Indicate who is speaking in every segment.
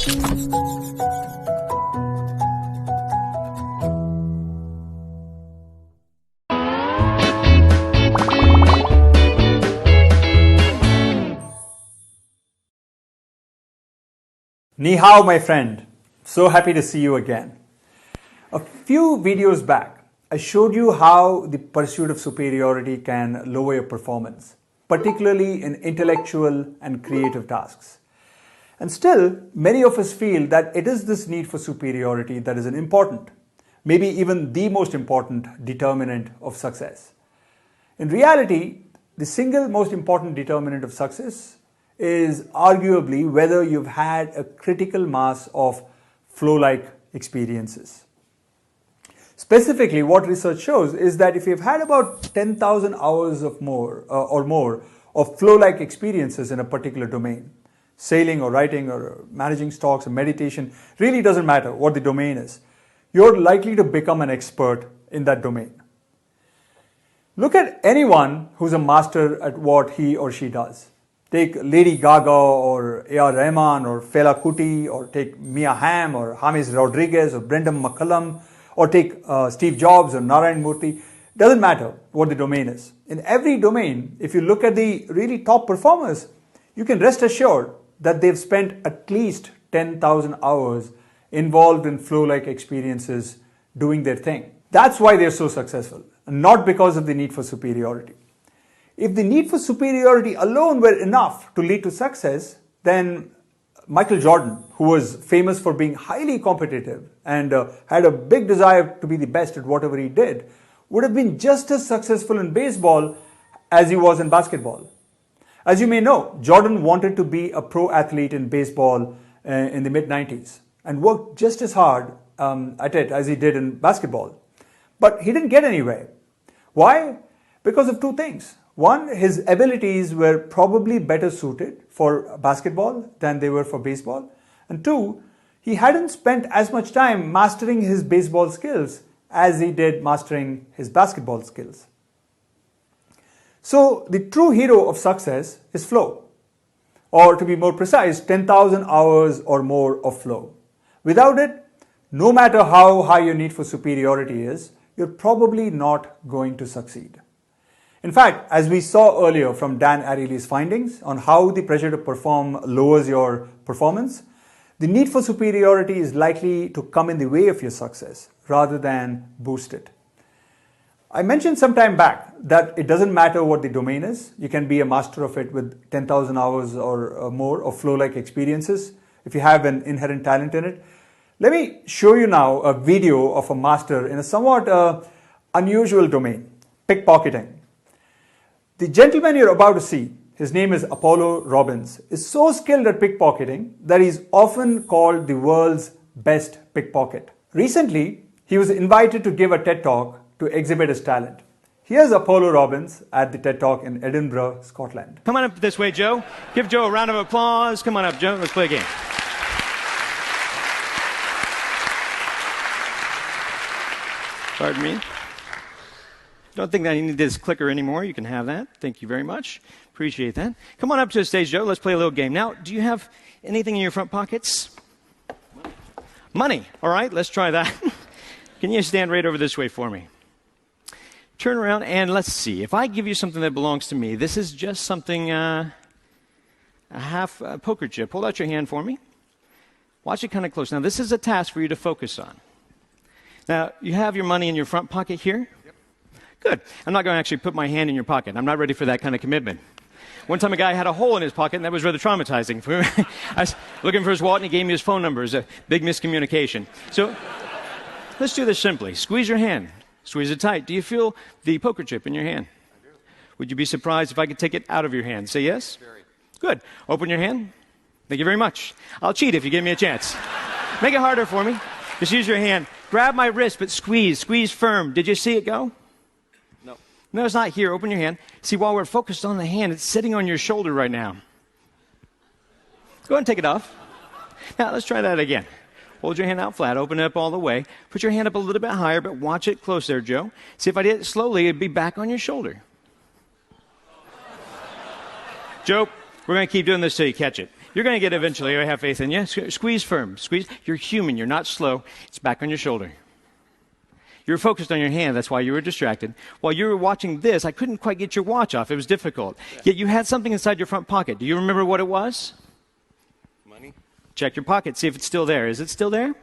Speaker 1: Ni hao, my friend. So happy to see you again. A few videos back, I showed you how the pursuit of superiority can lower your performance, particularly in intellectual and creative tasks. And still, many of us feel that it is this need for superiority that is an important, maybe even the most important determinant of success. In reality, the single most important determinant of success is arguably whether you've had a critical mass of flow-like experiences. Specifically, what research shows is that if you've had about 10,000 hours of more of flow-like experiences in a particular domain, sailing or writing or managing stocks or meditation, really doesn't matter what the domain is, you're likely to become an expert in that domain. Look at anyone who's a master at what he or she does. Take Lady Gaga or A.R. Rahman or Fela Kuti, or take Mia Hamm or James Rodriguez or Brendan McCullum, or take Steve Jobs or Narayan Murthy. Doesn't matter what the domain is. In every domain, if you look at the really top performers, you can rest assured that they've spent at least 10,000 hours involved in flow-like experiences doing their thing. That's why they're so successful, and not because of the need for superiority. If the need for superiority alone were enough to lead to success, then Michael Jordan, who was famous for being highly competitive and had a big desire to be the best at whatever he did, would have been just as successful in baseball as he was in basketball. As you may know, Jordan wanted to be a pro athlete in baseball in the mid-90s and worked just as hard at it as he did in basketball. But he didn't get anywhere. Why? Because of two things. One, his abilities were probably better suited for basketball than they were for baseball. And two, he hadn't spent as much time mastering his baseball skills as he did mastering his basketball skills. So the true hero of success is flow. Or to be more precise, 10,000 hours or more of flow. Without it, no matter how high your need for superiority is, you're probably not going to succeed. In fact, as we saw earlier from Dan Ariely's findings on how the pressure to perform lowers your performance, the need for superiority is likely to come in the way of your success rather than boost it. I mentioned some time back that it doesn't matter what the domain is. You can be a master of it with 10,000 hours or more of flow-like experiences if you have an inherent talent in it. Let me show you now a video of a master in a somewhat unusual domain, pickpocketing. The gentleman you're about to see, his name is Apollo Robbins, is so skilled at pickpocketing that he's often called the world's best pickpocket. Recently, he was invited to give a TED Talk to exhibit his talent. Here's Apollo Robbins at the TED Talk in Edinburgh, Scotland.
Speaker 2: Come on up this way, Joe. Give Joe a round of applause. Come on up, Joe. Let's play a game. Pardon me. Don't think that you need this clicker anymore. You can have that. Thank you very much. Appreciate that. Come on up to the stage, Joe. Let's play a little game. Now, do you have anything in your front pockets? Money. All right, let's try that. Can you stand right over this way for me? Turn around and let's see. If I give you something that belongs to me, this is just something, a half poker chip. Hold out your hand for me. Watch it kind of close. Now, this is a task for you to focus on. Now, you have your money in your front pocket here? Good. I'm not going to actually put my hand in your pocket. I'm not ready for that kind of commitment. One time a guy had a hole in his pocket, and that was rather traumatizing. I was looking for his wallet, and he gave me his phone number. It was a big miscommunication. So let's do this simply. Squeeze your hand. Squeeze it tight. Do you feel the poker chip in your hand?
Speaker 3: I do.
Speaker 2: Would you be surprised if I could take it out of your hand? Say yes?
Speaker 3: Very.
Speaker 2: Good. Open your hand. Thank you very much. I'll cheat if you give me a chance. Make it harder for me. Just use your hand. Grab my wrist, but squeeze. Squeeze firm. Did you see it go? No, it's not here. Open your hand. See, while we're focused on the hand, it's sitting on your shoulder right now. Go ahead and take it off. Now, let's try that again. Hold your hand out flat. Open it up all the way. Put your hand up a little bit higher, but watch it close there, Joe. See, if I did it slowly, it'd be back on your shoulder. Joe, we're going to keep doing this till you catch it. You're going to get it eventually. I have faith in you. Squeeze firm. Squeeze. You're human. You're not slow. It's back on your shoulder. You were focused on your hand. That's why you were distracted. While you were watching this, I couldn't quite get your watch off. It was difficult. Yet you had something inside your front pocket. Do you remember what it was?
Speaker 3: Money?
Speaker 2: Check your pocket. See if it's still there. Is it still there?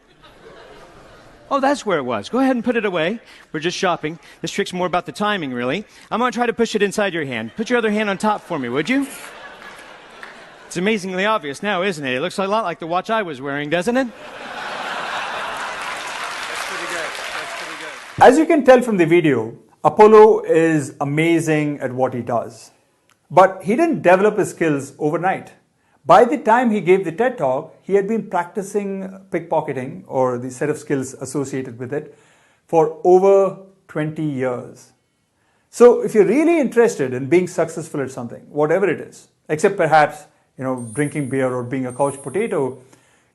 Speaker 2: Oh, that's where it was. Go ahead and put it away. We're just shopping. This trick's more about the timing, really. I'm going to try to push it inside your hand. Put your other hand on top for me, would you? It's amazingly obvious now, isn't it? It looks a lot like the watch I was wearing, doesn't it?
Speaker 3: That's pretty good. That's pretty good.
Speaker 1: As you can tell from the video, Apollo is amazing at what he does. But he didn't develop his skills overnight. By the time he gave the TED Talk, he had been practicing pickpocketing, or the set of skills associated with it, for over 20 years. So if you're really interested in being successful at something, whatever it is, except perhaps drinking beer or being a couch potato,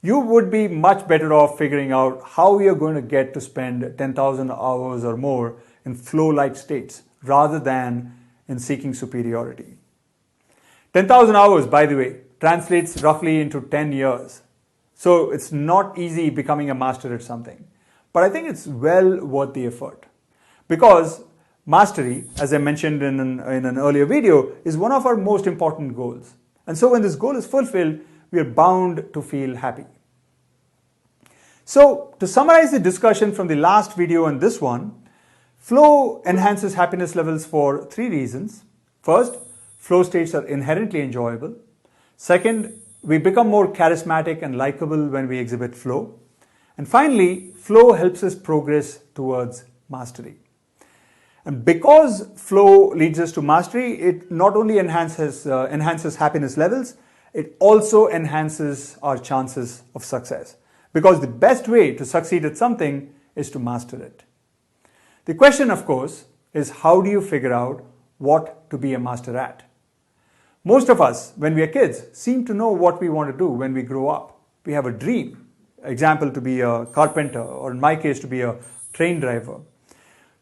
Speaker 1: you would be much better off figuring out how you're going to get to spend 10,000 hours or more in flow-like states rather than in seeking superiority. 10,000 hours, by the way, translates roughly into 10 years. So it's not easy becoming a master at something. But I think it's well worth the effort. Because mastery, as I mentioned in an earlier video, is one of our most important goals. And so when this goal is fulfilled, we are bound to feel happy. So to summarize the discussion from the last video and this one, flow enhances happiness levels for 3 reasons. First, flow states are inherently enjoyable. Second, we become more charismatic and likable when we exhibit flow. And finally, flow helps us progress towards mastery. And because flow leads us to mastery, it not only enhances happiness levels, it also enhances our chances of success. Because the best way to succeed at something is to master it. The question, of course, is how do you figure out what to be a master at? Most of us, when we are kids, seem to know what we want to do when we grow up. We have a dream, example, to be a carpenter, or in my case, to be a train driver.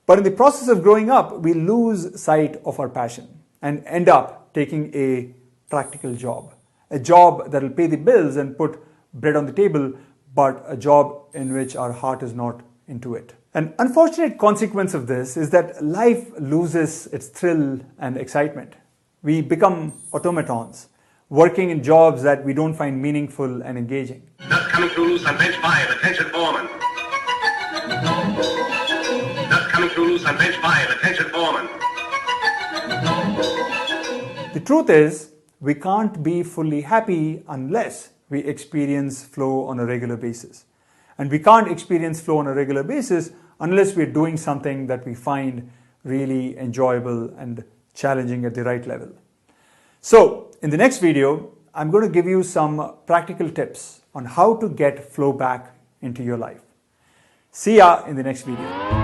Speaker 1: But in the process of growing up, we lose sight of our passion and end up taking a practical job. A job that will pay the bills and put bread on the table, but a job in which our heart is not into it. An unfortunate consequence of this is that life loses its thrill and excitement. We become automatons, working in jobs that we don't find meaningful and engaging.
Speaker 4: Just coming through loose on bench 5, attention foreman. Just coming through loose on bench 5, attention foreman.
Speaker 1: The truth is, we can't be fully happy unless we experience flow on a regular basis. And we can't experience flow on a regular basis unless we're doing something that we find really enjoyable and challenging at the right level. So, in the next video, I'm going to give you some practical tips on how to get flow back into your life. See ya in the next video.